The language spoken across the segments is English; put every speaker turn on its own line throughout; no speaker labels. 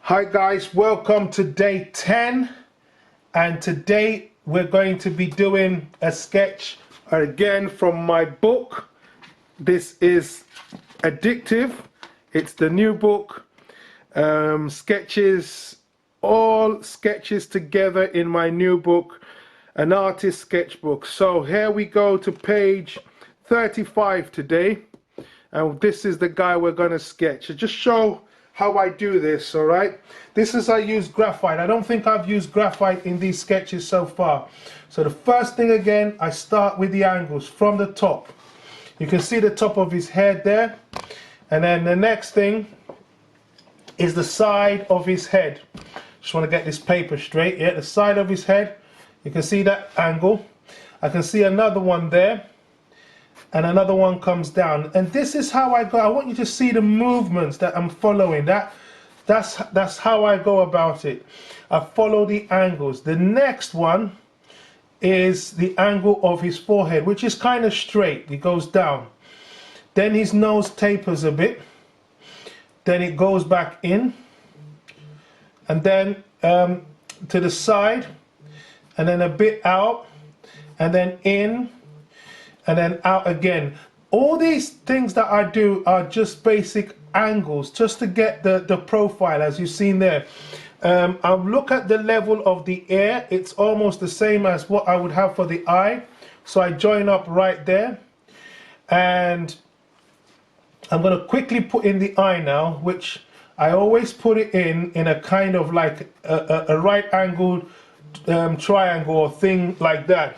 Hi guys, welcome to day 10, and today we're going to be doing a sketch again from my book. This is Addictive. It's the new book, sketches, all sketches together in my new book, an artist sketchbook. So here we go to page 35 today, and this is the guy we're going to sketch. Just show how I do this, all right? This is, I use graphite. I don't think I've used graphite in these sketches so far. So the first thing again, I start with the angles from the top. You can see the top of his head there. And then the next thing is the side of his head. Just want to get this paper straight. Yeah, the side of his head. You can see that angle. I can see another one there. And another one comes down, and this is how I go. I want you to see the movements that I'm following. That's how I go about it. I follow the angles. The next one is the angle of his forehead, which is kind of straight. It goes down. Then his nose tapers a bit. Then it goes back in, and then to the side, and then a bit out, and then in, and then out again. All these things that I do are just basic angles, just to get the profile, as you've seen there. I'll look at the level of the ear. It's almost the same as what I would have for the eye. So I join up right there. And I'm going to quickly put in the eye now, which I always put it in a kind of like a right angled triangle or thing like that.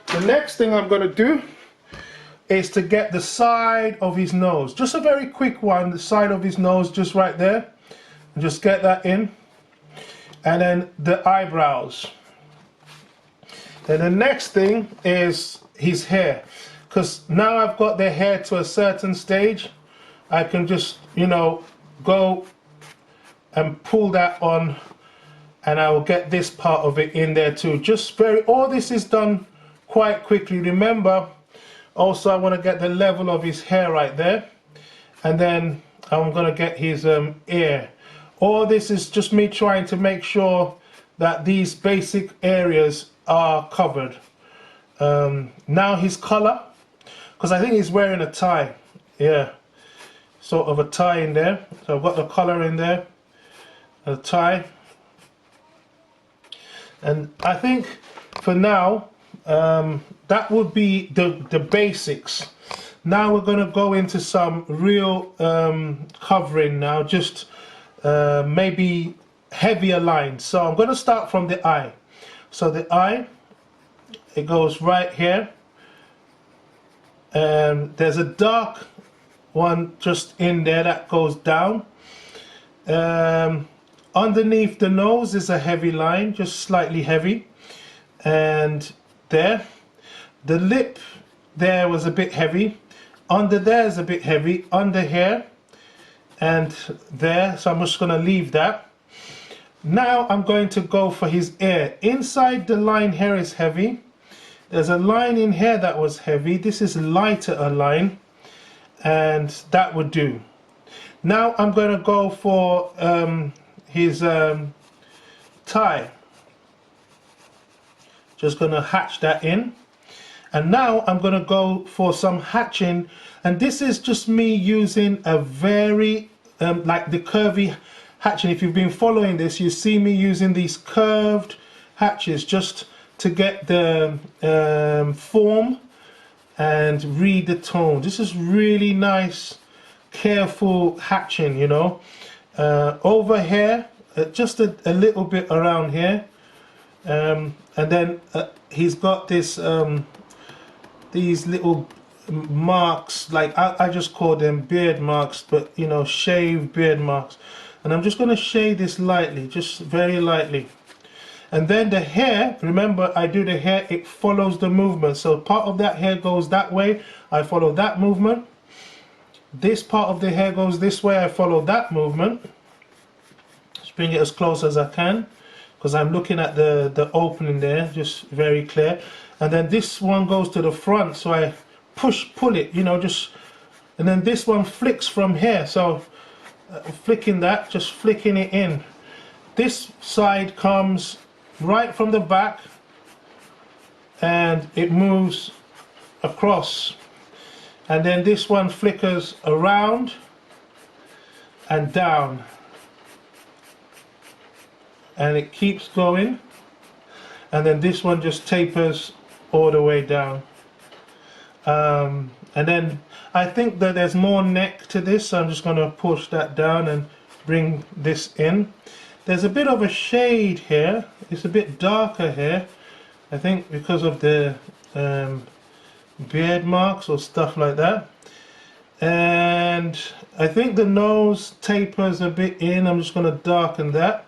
The next thing I'm going to do is to get the side of his nose. Just a very quick one, the side of his nose, just right there. And just get that in. And then the eyebrows. Then the next thing is his hair. Because now I've got the hair to a certain stage, I can just, you know, go and pull that on, and I will get this part of it in there too. Just all this is done quite quickly. Remember, also I want to get the level of his hair right there, and then I'm going to get his ear. All this is just me trying to make sure that these basic areas are covered. Now his color, because I think he's wearing a tie. Yeah, sort of a tie in there. So I've got the color in there, a tie, and I think for now that would be the basics. Now we're going to go into some real covering now, just maybe heavier lines. So I'm going to start from the eye. So the eye, it goes right here, and there's a dark one just in there that goes down. Underneath the nose is a heavy line, just slightly heavy, and there, the lip there was a bit heavy, under there is a bit heavy, under here and there, so I'm just going to leave that. Now I'm going to go for his ear. Inside the line here is heavy. There's a line in here that was heavy. This is lighter a line, and that would do. Now I'm going to go for his tie. Just going to hatch that in, and now I'm going to go for some hatching, and this is just me using a very like the curvy hatching. If you've been following this, you see me using these curved hatches just to get the form and read the tone. This is really nice, careful hatching, you know. Over here, just a little bit around here. And then he's got this these little marks, like I just call them beard marks, but you know, shaved beard marks. And I'm just going to shade this lightly, just very lightly. And then the hair, remember I do the hair, it follows the movement. So part of that hair goes that way, I follow that movement. This part of the hair goes this way, I follow that movement. Just bring it as close as I can, because I'm looking at the opening there, just very clear. And then this one goes to the front, so I pull it, you know, just, and then this one flicks from here. So flicking that, just flicking it in. This side comes right from the back and it moves across, and then this one flickers around and down, and it keeps going, and then this one just tapers all the way down. And then I think that there's more neck to this, so I'm just going to push that down and bring this in. There's a bit of a shade here, it's a bit darker here, I think because of the beard marks or stuff like that. And I think the nose tapers a bit in. I'm just going to darken that.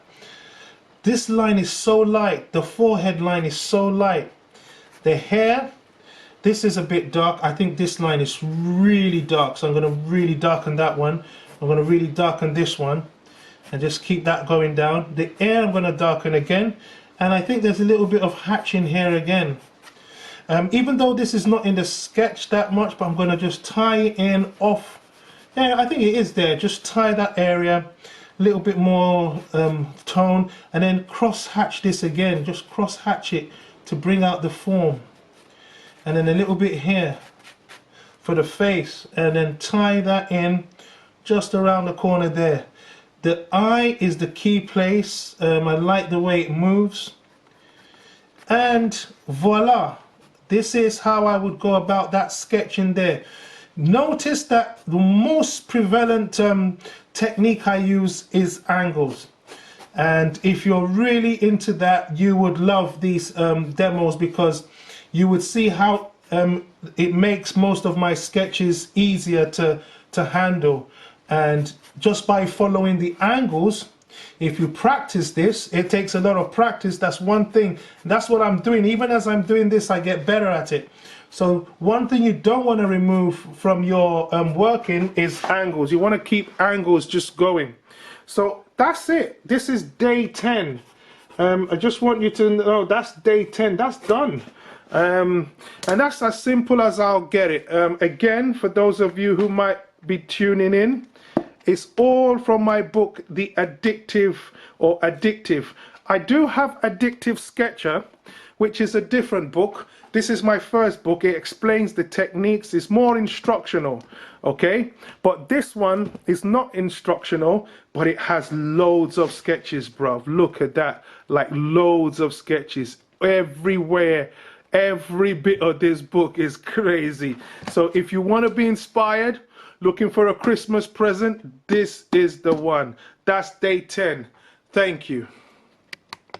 This line is so light, the forehead line is so light. The hair, this is a bit dark. I think this line is really dark, so I'm going to really darken that one. I'm going to really darken this one and just keep that going down. The ear I'm going to darken again, and I think there's a little bit of hatching here again. Even though this is not in the sketch that much, but I'm going to just tie it in off. Yeah, I think it is there. Just tie that area, a little bit more tone, and then cross hatch this again. Just cross hatch it to bring out the form. And then a little bit here for the face, and then tie that in just around the corner there. The eye is the key place. I like the way it moves. And voila, this is how I would go about that sketch in there. Notice that the most prevalent technique I use is angles. And if you're really into that, you would love these demos, because you would see how it makes most of my sketches easier to handle. And just by following the angles, if you practice this, it takes a lot of practice. That's one thing. That's what I'm doing. Even as I'm doing this, I get better at it. So one thing you don't want to remove from your working is angles. You want to keep angles just going. So that's it. This is day 10. I just want you to know that's day 10. That's done. And that's as simple as I'll get it. Again, for those of you who might be tuning in, it's all from my book, The Addictive or Addictive. I do have Addictive Sketcher, which is a different book. This is my first book. It explains the techniques. It's more instructional, okay? But this one is not instructional, but it has loads of sketches, bruv. Look at that. Like loads of sketches everywhere. Every bit of this book is crazy. So if you want to be inspired, looking for a Christmas present, this is the one. That's day 10. Thank you.